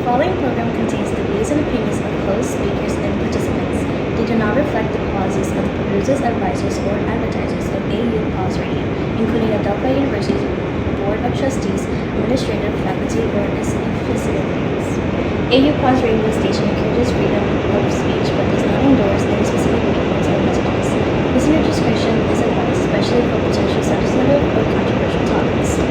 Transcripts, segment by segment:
following program contains the views and opinions of hosts, speakers, and participants. They do not reflect the policies of the producers, advisors, or advertisers of AU Paws Radio, including Adelphi University's Board of Trustees, administrative, faculty, or its facilities. AU Paws Radio station encourages freedom of speech but does not endorse any specific viewpoints or messages. Listener discretion is advised, especially for potential sensitive or controversial topics.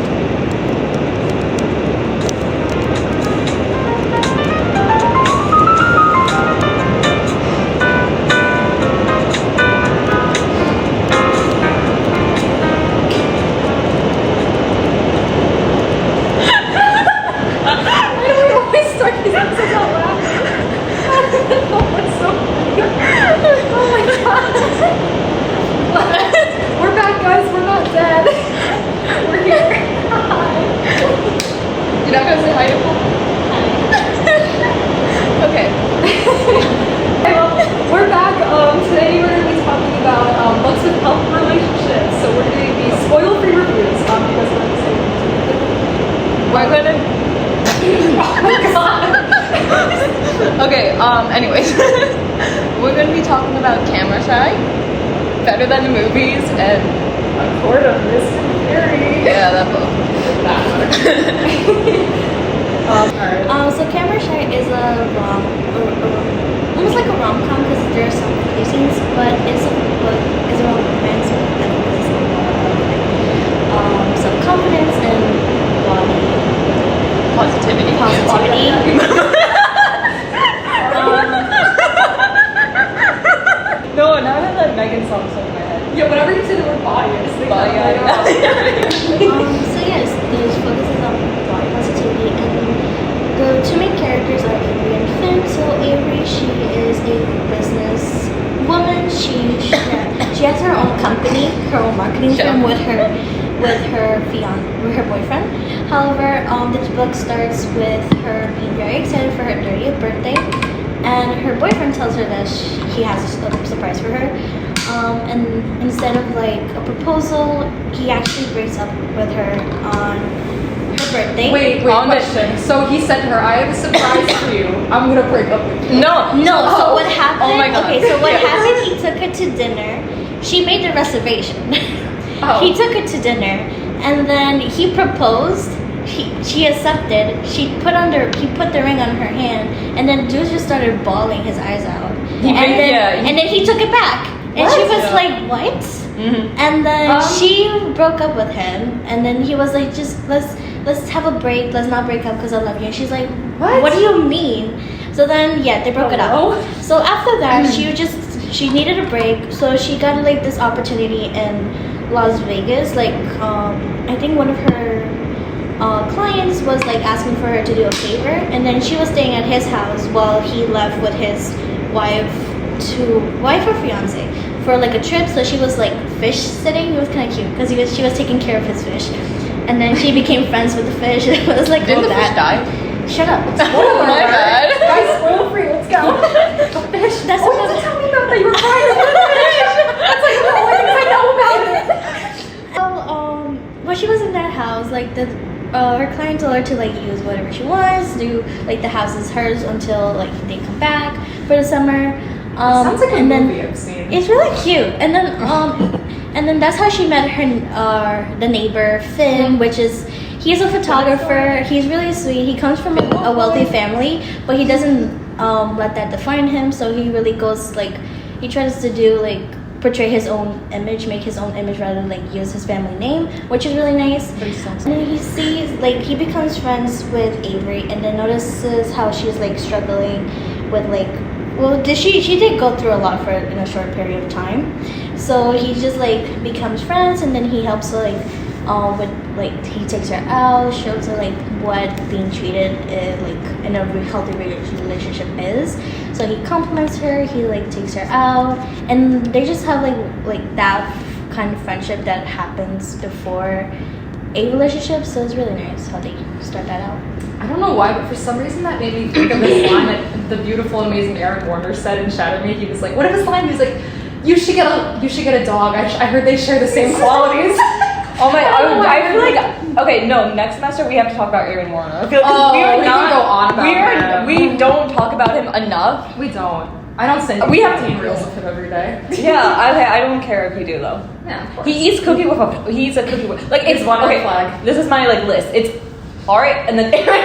Anyways, we're going to be talking about Camera Shy, Better Than the Movies, and A Court of Mist and Fury. Yeah, that book. So Camera Shy is almost like a rom-com because there are some funny scenes, but it's a romance with emphasis on self-confidence and body positivity. No, now I have that Megan song stuck in my head. Yeah, whenever you say the word body, I just think body. So yes, there's focuses on body positivity, and the two main characters are Avery and Finn. So Avery, she is a business woman. She has her own company, her own marketing firm with her boyfriend. However, this book starts with her being very excited for her 30th birthday. And her boyfriend tells her that he has a surprise for her. And instead of like a proposal, he actually breaks up with her on her birthday. Wait, question. So he said to her, I have a surprise for you. I'm going to break up with you. No. So what happened? Oh my God. Okay, so what happened, he took her to dinner. She made the reservation. He took her to dinner. And then he proposed. She accepted. He put the ring on her hand, and then dude just started bawling his eyes out. And then he took it back, and she was like, "What?" Mm-hmm. And then she broke up with him, and then he was like, "Just let's have a break. Let's not break up because I love you." And she's like, "What do you mean?" So then they broke it up. So after that, she needed a break, so she got like this opportunity in Las Vegas. Like I think one of her clients was like asking for her to do a favor, and then she was staying at his house while he left with his wife or fiance for like a trip. So she was like fish sitting. It was kind of cute because she was taking care of his fish, and then she became friends with the fish. It was like, didn't the fish die? Shut up. Oh my bad. Guys, spoil free. Let's go. The fish. That's tell me about that. You were crying about the fish. That's like the only thing I know about it. While she was in that house, like her client told her to like use whatever she wants, do like the house is hers until like they come back for the summer. Sounds like a movie I've seen. It's really cute. And then that's how she met her the neighbor Finn, which is he's a photographer. He's really sweet. He comes from a wealthy family, but he doesn't let that define him. So he really goes like he tries to do like portray his own image, make his own image rather than like use his family name, which is really nice. And then he sees like he becomes friends with Avery, and then notices how she's like struggling with like she did go through a lot in a short period of time. So he just like becomes friends, and then he helps her with like he takes her out, shows her like what being treated like in a healthy relationship is. So he compliments her, he like takes her out, and they just have like that kind of friendship that happens before a relationship. So it's really nice how they start that out. I don't know why, but for some reason that made me think of this line that the beautiful, amazing Aaron Warner said in Shatter Me. He was like, what if his line? He's like, you should get a dog. I heard they share the same qualities. Oh my! I feel like okay. No, next semester we have to talk about Aaron Warner. I feel like we can go on about we are that. we don't talk about him enough. We don't. I don't send We you have 15 reels of him every day. Yeah, I don't care if you do though. Yeah, of course. He eats cookie with a. He eats a cookie with like it's one okay. flag. This is my like list. It's Art and then Aaron.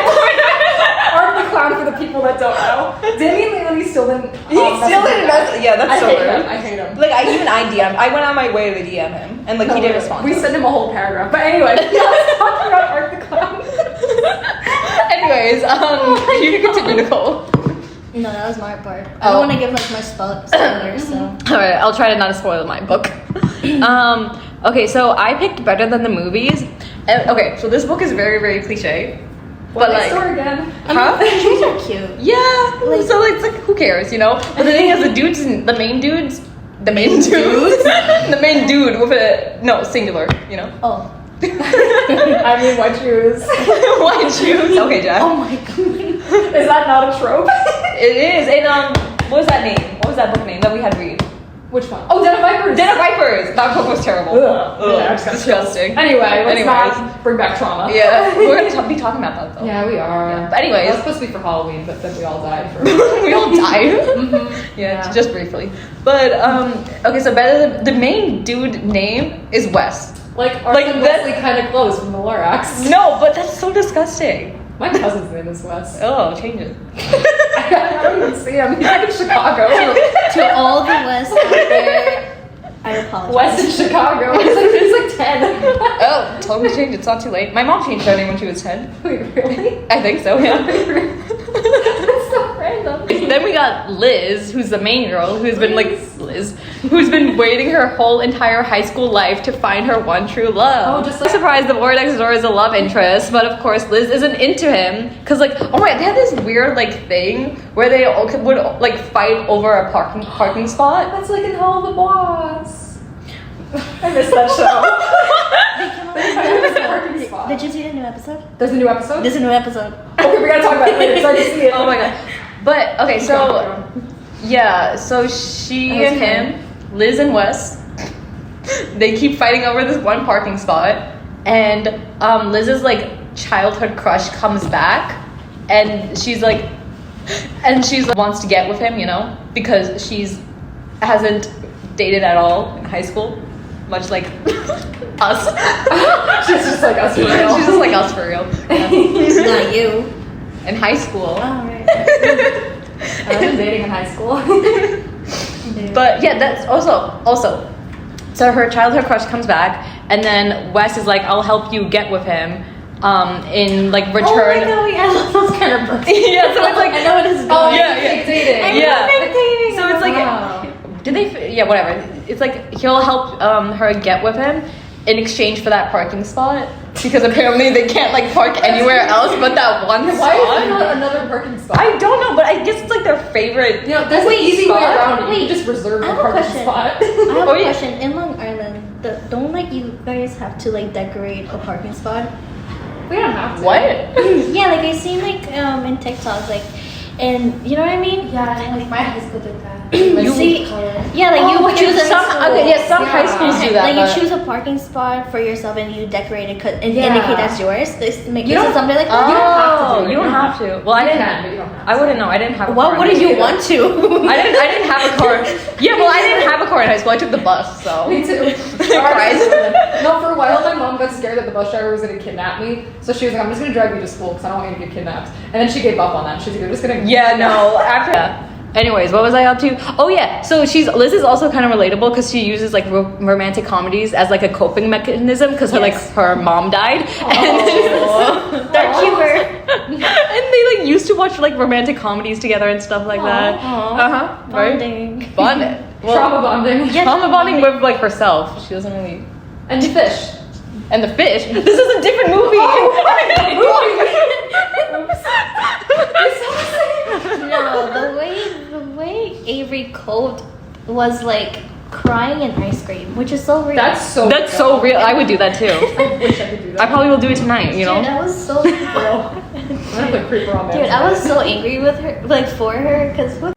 Art the clown for the people that don't know. Damien Leone still didn't. He still didn't mess. Yeah, that's so hate weird. him. I hate him. Like I DM. I went on my way to DM him, and like he did respond. We sent him a whole paragraph. But anyway, let's talk about Art the clown. Anyways, you can continue, Nicole. No, that was my part. I Oh. don't want to give like my spoilers, so. All right, I'll try to not spoil my book. Okay, so I picked Better Than the Movies. Okay, so this book is very, very cliche. But like, story again. huh? Trees are cute. Yeah. So it's like, who cares, you know? But the thing is, the main dude with a singular, you know. Oh. I mean, white shoes. White shoes. Okay, Jack. Oh my god. Is that not a trope? It is. And what was that name? What was that book name that we had to read? Which one? Oh, Den of Vipers. Den of Vipers. That book was terrible. Ugh. Yeah, it's disgusting. Anyway, let's not bring back trauma. Yeah, we're gonna be talking about that though. Yeah, we are. Yeah. But anyways, it was supposed to be for Halloween, but then we all died for. we all died. Mm-hmm. Yeah, just briefly. But okay, so Better the main dude name is Wes. Like that- Wesley kind of close from the Lorax. No, but that's so disgusting. My cousin's name is Wes. Oh, change it. I don't even see him. He's like in Chicago. To all the West out there, I apologize. Wes in Chicago. He's like 10. Oh, tell me to change it. It's not too late. My mom changed her name when she was 10. Wait, really? I think so, yeah. That's so random. Then we got Liz, who's the main girl, who's been who's been waiting her whole entire high school life to find her one true love. Oh, just like- surprised the boy next door is a love interest, but of course Liz isn't into him because like oh my, they had this weird like thing where they all would like fight over a parking spot. That's like in Hell of the Boss. I missed that show. Did you see the new episode? There's a new episode? There's a new episode. Okay, we gotta talk about it later. Sorry to see it. Oh my god. But okay, so yeah, so she That was and him, Liz and Wes, they keep fighting over this one parking spot, and Liz's like childhood crush comes back, and she's like wants to get with him, you know, because hasn't dated at all in high school, much like us. She's just like us for real. She's just like us for real. Yeah. Not you. In high school. Oh, right. I've been dating in high school. But yeah, that's also. So her childhood crush comes back, and then Wes is like, "I'll help you get with him." In like return. Oh my god, I love those kind of books. Yeah, so it's like I know what this is. Oh, Yeah, fake dating. I yeah. love fake dating. So it's like, Wow. did they? Yeah, whatever. It's like he'll help her get with him in exchange for that parking spot because apparently they can't like park anywhere else but that one Why is spot. there not another parking spot? I don't know, but I guess it's like their favorite. You know, there's an easy way spot? around it. You Wait, can just reserve I the have a parking question. spot. I have Oh, a yeah. question. In Long Island, don't like you guys have to like decorate a parking spot? We don't have to. What? Yeah, like I seen like in TikTok, like, and you know what I mean? Yeah, like my high school did that. You- See, yeah, like Oh, you like choose in a Some high schools do that. Like but- you choose a parking spot for yourself and you decorate it and Yeah. indicate that's yours. This make You is it don't- something like Oh, that. You don't have to do it. you don't have to. Well, I You didn't. can, but you don't have I to. wouldn't know. I didn't have a car. What in wouldn't high you school. want to? I didn't have a car. Yeah, well, I didn't have a car in high school. I took the bus, so. Me too. Christ. No, for a while my mom got scared that the bus driver was gonna kidnap me, so she was like, "I'm just gonna drive you to school because I don't want you to get kidnapped." And then she gave up on that. She's like, "I'm just gonna." Yeah, no. After that. Anyways, what was I up to? Oh yeah, so Liz is also kind of relatable because she uses like romantic comedies as like a coping mechanism because Yes. her mom died, and Dark humor. and they like used to watch like romantic comedies together and stuff like that. Aw. Right? Bonding. Bonding. Well, Trauma bonding. Yeah. trauma bonding with like herself. She doesn't really. And fish. And the fish. This is a different movie. No, the way Avery Code was like crying in ice cream, which is so real. That's so. That's so real. I would do that too. I wish I could do that. I probably will do it tonight. You know. Dude, I was so real. I'm gonna put creeper on there. Dude, I was so angry with her, like for her, cause what?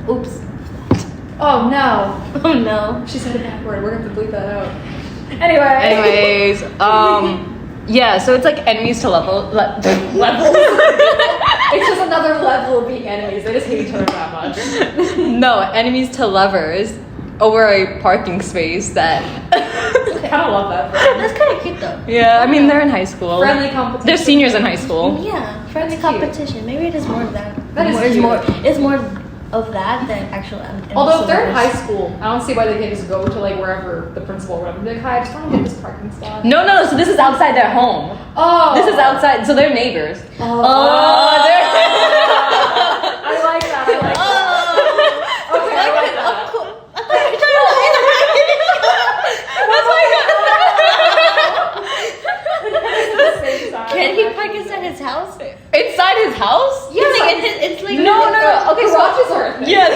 Oops. Oh no. Oh no. She said a bad word. We're gonna have to bleep that out. Anyway. Anyways, yeah. So it's like enemies to level. Levels. It's just another level. just hate each other that much. No, enemies to lovers over a parking space that. I kind of love that. That's kind of cute though. Yeah, I mean they're in high school. Friendly competition. They're seniors in high school. Yeah, friendly That's cute. competition. Maybe it is more of that. That is It's cute. more of that than actual. Although if they're in high school, I don't see why they can't just go to like wherever the principal or whatever. Be like, hi, I just want to get this parking spot. No. So this is outside their home. Oh. This is outside. So they're neighbors. Oh. They're. I like that. I like that. Okay, I like that. Can he park inside his house? Inside his house? Yeah, it's like No. Okay, so Garages are a thing. yeah.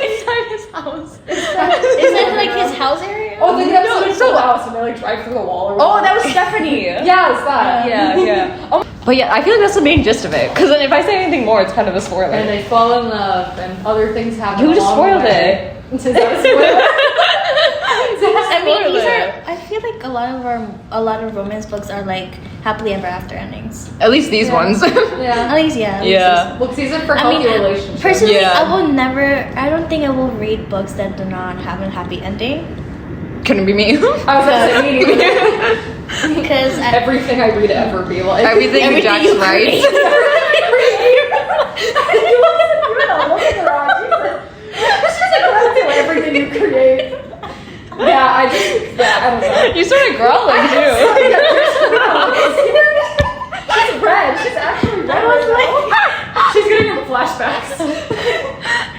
Inside his house. Is it like his house area? Oh, the episode No, of so- Full House when they like drive through the wall or Oh, whatever. that was Stephanie. Yeah, it's that. Yeah. Oh, but yeah, I feel like that's the main gist of it. Because then if I say anything more, it's kind of a spoiler. And they fall in love, and other things happen. You just along the spoiled way. it. Is that a spoiler? I mean, these Spoiler. are. I feel like a lot of romance books are like happily ever after endings. At least these Yeah. ones. At Yeah. least, yeah. at least Yeah. Look, these are for I healthy mean, relationships. personally, Yeah. I will never. I don't think I will read books that do not have a happy ending Couldn't be me. I was gonna say me neither. because Everything I read ever be like Everything Jaxx you writes. Everything you create. Yeah, I don't know. You started growling too. She's red. She's actually red. She's getting her flashbacks.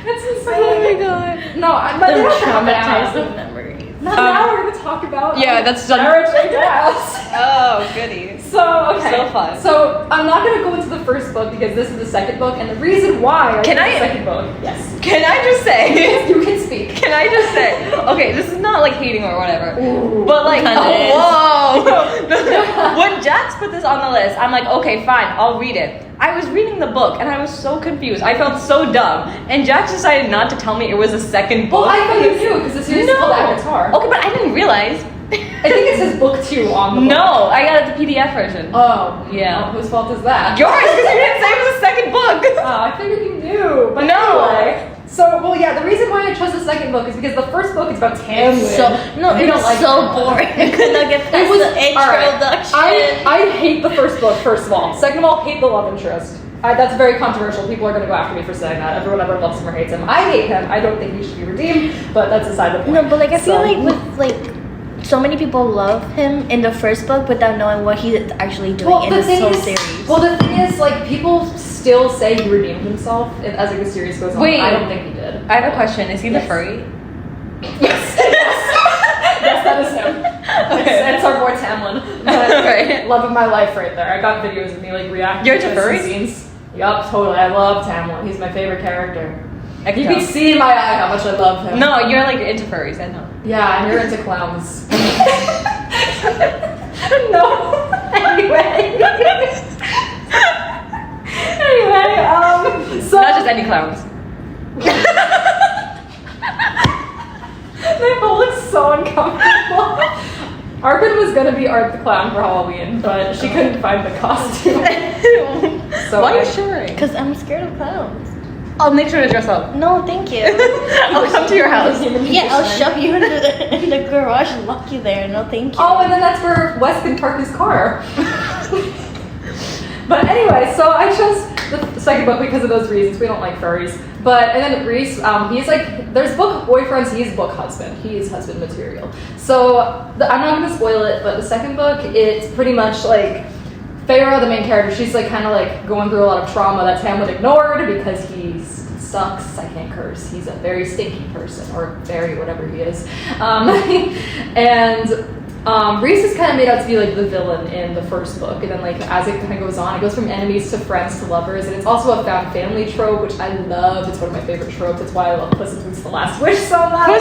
That's insane. Oh my god. No, but they don't have that. traumatizing memories. Now we're gonna talk about Yeah, that's done. Sarah J. Maas. Oh, goody. So okay. So fun. So I'm not gonna go into the first book because this is the second book, and the reason why Can did I- the second book? Yes. Can I just say? You can speak. Can I just say? Okay, this is not like hating or whatever. Ooh. But like, Kinda whoa! When Jaxx put this on the list, I'm like, okay, fine, I'll read it. I was reading the book and I was so confused. I felt so dumb. And Jaxx decided not to tell me it was a second book. Well, I thought you knew because the series is called Avatar. Okay, but I didn't realize. I think it says book 2 on the book. No, I got it the PDF version. Oh. Yeah. Well, whose fault is that? Yours, because you didn't say it was a second book. I figured you knew. But No. anyway. So, well, yeah, the reason why I chose the second book is because the first book is about Tamlin. It was so boring. I could not get past the introduction. I hate the first book, first of all. Second of all, hate the love interest. That's very controversial. People are going to go after me for saying that. Everyone ever loves him or hates him. I hate him. I don't think he should be redeemed, but that's aside the point. No, but like I feel So- like with like so many people love him in the first book without knowing what he's actually doing in this whole series. Well, the thing is, like, people still say he redeemed himself as like, the series goes on. Wait. I don't think he did. I have a question. Is he the Yes. furry? Yes. Yes, that is him. Okay. It's our boy Tamlin. Right. Love of my life right there. I got videos of me like reacting You're to into certain furries? scenes. Yup, totally. I love Tamlin. He's my favorite character. I You can can see in my eye how much I love him. No, you're like into furries. I know. Yeah, and you're into clowns. No. Anyway. So Not just any clowns. my bowl looks so uncomfortable. Arpan was gonna be Art the Clown for Halloween, but she couldn't find the costume. So Why are you I- shivering? Because I'm scared of clowns. I'll make sure to dress up. No, thank you. I'll come to your house. Yeah, I'll shove you in the garage and lock you there. No, thank you. Oh, and then that's where Wes can park his car. But anyway, so I chose the second book because of those reasons. We don't like furries. But, and then Reese, he's like, there's book boyfriends, he's book husband. He is husband material. So, I'm not going to spoil it, but the second book, it's pretty much like, Feyre, the main character, she's like kind of like going through a lot of trauma that Tamlin ignored because he sucks. I can't curse. He's a very stinky person, or fairy, whatever he is. And Reese is kind of made out to be like the villain in the first book, and then like as it kind of goes on, it goes from enemies to friends to lovers, and it's also a found family trope, which I love. It's one of my favorite tropes. It's why I love Puss in Boots: The Last Wish so much.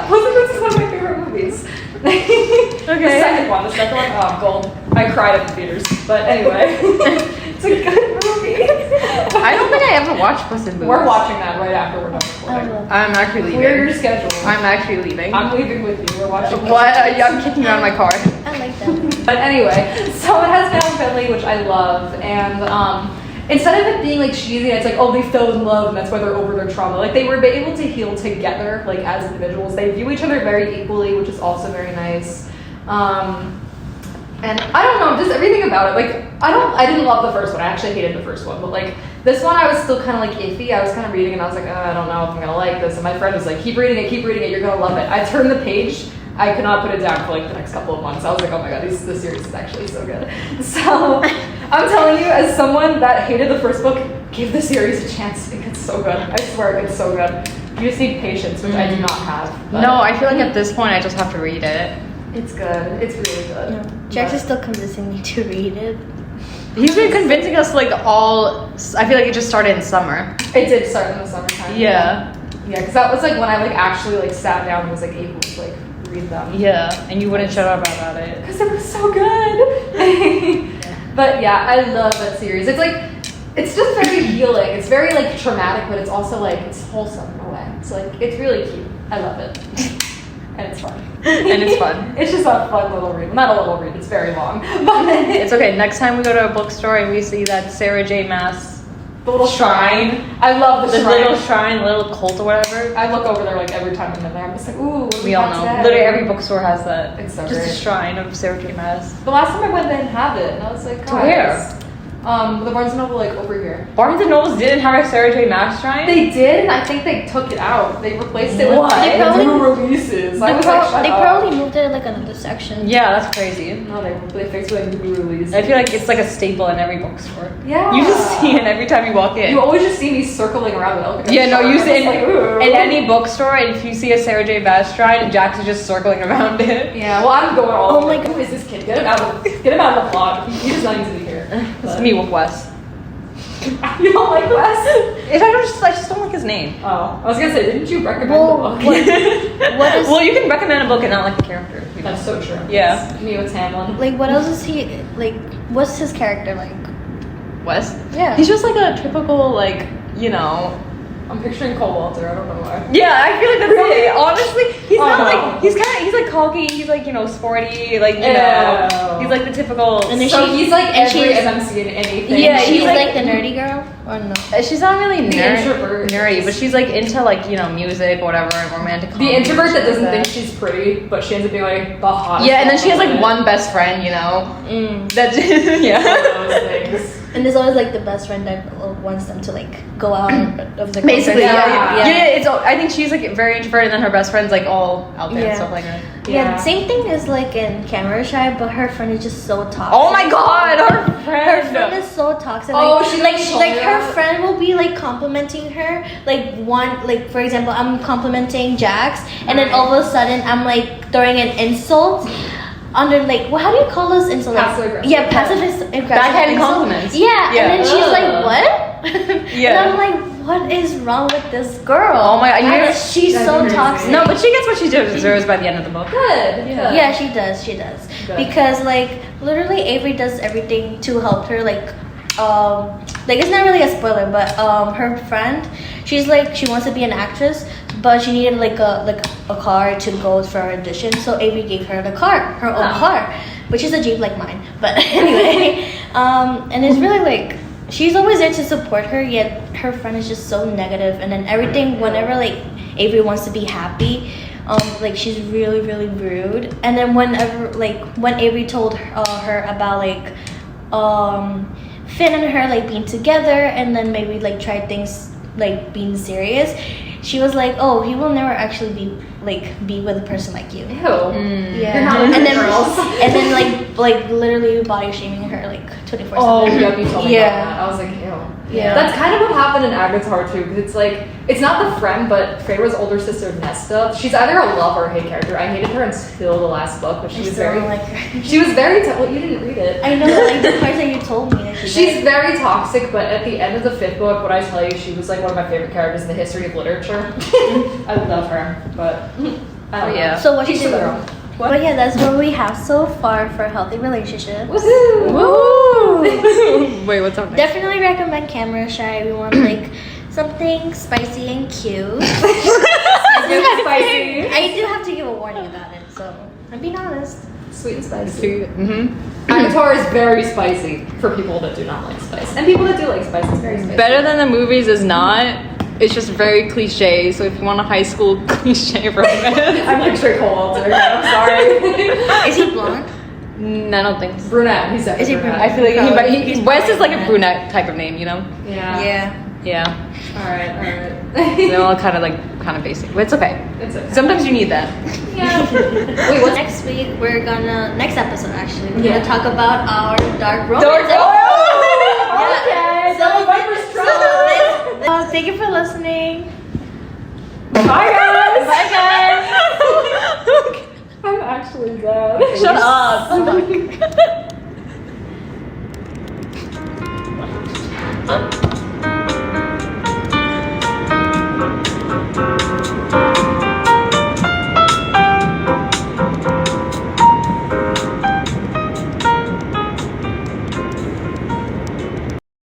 Puss in Boots is one of my favorite movies. Okay. The second one, oh, gold. I cried at the theaters, but anyway, it's a good movie. I don't think I ever watched Puss in Boots. We're watching that right after we're done I recording. love I'm actually leaving. We're your schedule. I'm actually leaving. I'm leaving with you. We're watching. What? I'm kicking you out of my car. I like that. But anyway, so it has found family, which I love, and instead of it being like cheesy, it's like, oh, they fell in love and that's why they're over their trauma. Like they were able to heal together, like as individuals. They view each other very equally, which is also very nice. And I don't know, just everything about it. Like I didn't love the first one. I actually hated the first one, but like this one, I was still kind of like iffy. I was kind of reading and I was like, I don't know if I'm gonna like this. And my friend was like, keep reading it, you're gonna love it. I turned the page. I could not put it down for like the next couple of months. I was like, oh my god, this series is actually so good. So I'm telling you, as someone that hated the first book, give the series a chance. It gets so good. I swear it gets so good. You just need patience, which I do not have. No, I feel like at this point I just have to read it. It's good. It's really good. No. Jaxx is still convincing me to read it. He's been convincing us like all. I feel like it just started in summer. It did start in the summertime. Yeah. Yeah, because that was like when I like actually like sat down and was like able to like read them. Yeah, and you wouldn't shut up about it. Because it was so good. But yeah, I love that series. It's like, it's just very healing. It's very like traumatic, but it's also like, it's wholesome in a way. It's like, it's really cute. I love it. And it's fun. And it's fun. It's just a fun little read. Not a little read, it's very long. But it's okay. Next time we go to a bookstore and we see that Sarah J. Maas, the little shrine. I love the shrine. little shrine, the little cult or whatever. I look over there like every time I'm in there. I'm just like, ooh, what do We all got know. today? Literally every bookstore has that. It's so just great. a shrine of Sarah J. Maas. The last time I went, they didn't have it. And I was like, To where? guys. The Barnes & Noble, like, over here. Barnes and Noble didn't have a Sarah J. Maas shrine? They did, and I think they took it out. They replaced it with What? They probably- new releases. I was like, shut They up. probably moved it like another section. Yeah, that's crazy. No, they fixed it with new releases. I feel like it's like a staple in every bookstore. Yeah. You just see it every time you walk in. You always just see me circling around the elevator. Yeah, no, you see like, ooh. in any bookstore, and if you see a Sarah J. Maas shrine, Jaxx is just circling around it. Yeah, well, I'm going all Oh over. my Who is this kid? Get him out of the vlog. He does not need to be here. It's me with Wes. You don't like Wes? I just don't like his name. Oh, I was gonna say, didn't you recommend Well, the book? what is Well, you can recommend a book and not like the character. you know. That's so true. Yeah. It's me with Tamlin. like what else is he like? What's his character like? Wes? Yeah. He's just like a typical, like, you know. I'm picturing Cole Walter. I don't know why. Yeah, I feel like that's Really? it. Honestly, he's not Oh. like, he's like cocky, he's like, you know, sporty, like, you Ew. know. He's like the typical. And then So she- he's like and every she's- MMC in anything. Yeah, she's he's like, like- the nerdy girl or no? She's not really The introvert. nerdy, but she's like into like, you know, music or whatever, and romantic The comedy and introvert shit that doesn't like think she's pretty, but she ends up being like the hottest. Yeah, and then she has like girl one best friend, you know. Mm. That yeah. Those things. And there's always like the best friend that wants them to like go out of the Basically, Yeah. yeah. It's. I think she's like very introverted, and then her best friend's like all out there and Yeah. stuff like that. Yeah, same thing as like in Camera Shy, but her friend is just so toxic. Oh my god, her Her friend. friend is so toxic. Oh, Like, she like, told like me her that. friend will be like complimenting her. Like for example, I'm complimenting Jaxx, and then all of a sudden I'm like throwing an insult under like how do you call those insults? Passive aggressive. Yeah, passive aggressive. Backhanded insult. compliments. Yeah, Yeah. and then she's Ugh. like, what? Yeah. And I'm like, what is wrong with this girl? Oh my god, And she's That's so crazy. toxic. No, but she gets what she deserves by the end of the book. Good. Yeah. Yeah, she does. She does. Good. Because like literally Avery does everything to help her. Like it's not really a spoiler, but her friend, she's like she wants to be an actress, but she needed like a car to go for her audition. So Avery gave her the car, her own Oh. car, which is a Jeep like mine. But anyway, and it's really like she's always there to support her. Yet her friend is just so negative, and then everything whenever like Avery wants to be happy. Like she's really really rude, and then whenever like when Avery told her about like Finn and her like being together, and then maybe like try things like being serious, she was like, oh, he will never actually be with a person like you. Ew. Yeah, You're not and into then girls. and then like literally body shaming her like 24/7. Oh, yep, you told me Yeah. about that. I was like, ew. Yeah. That's kind of what happened in Avatar too, because it's like, it's not the friend, but Feyre's older sister, Nesta. She's either a love or a hate character. I hated her until the last book, but she I was still very, don't like her. she was very, well, you didn't read it. I know, like the parts that you told me. That She's very toxic, but at the end of the 5th book, what I tell you, she was like one of my favorite characters in the history of literature. I love her, but I don't yeah. know. So what Each you to do? their own. But yeah, that's what we have so far for healthy relationships. Woohoo! Woo! Wait, what's up next? Definitely recommend Camera Shy. We want like something spicy and cute. Spicy. I do have to give a warning about it, so I'm being honest. Sweet and spicy. Mm-hmm. Avatar is very spicy for people that do not like spice. And people that do like spice, it's very spicy. Better than the movies is not. It's just very cliche. So if you want a high school cliche romance, I'm like straight cold. I'm sorry. Is he blonde? I don't think so. Brunette. He's definitely Is he brunette. I feel like He's Wes is like a brunette. brunette type of name, you know? Yeah. Yeah. Yeah. All right. They're all kind of basic, but it's okay. It's okay. Sometimes you need that. Yeah. Wait, what's next week? Next episode actually, we're Yeah. gonna talk about our dark romance. Dark Okay. So Viper's Thank you for listening. Bye guys. Bye guys. I'm actually dead. Shut up. Oh my God.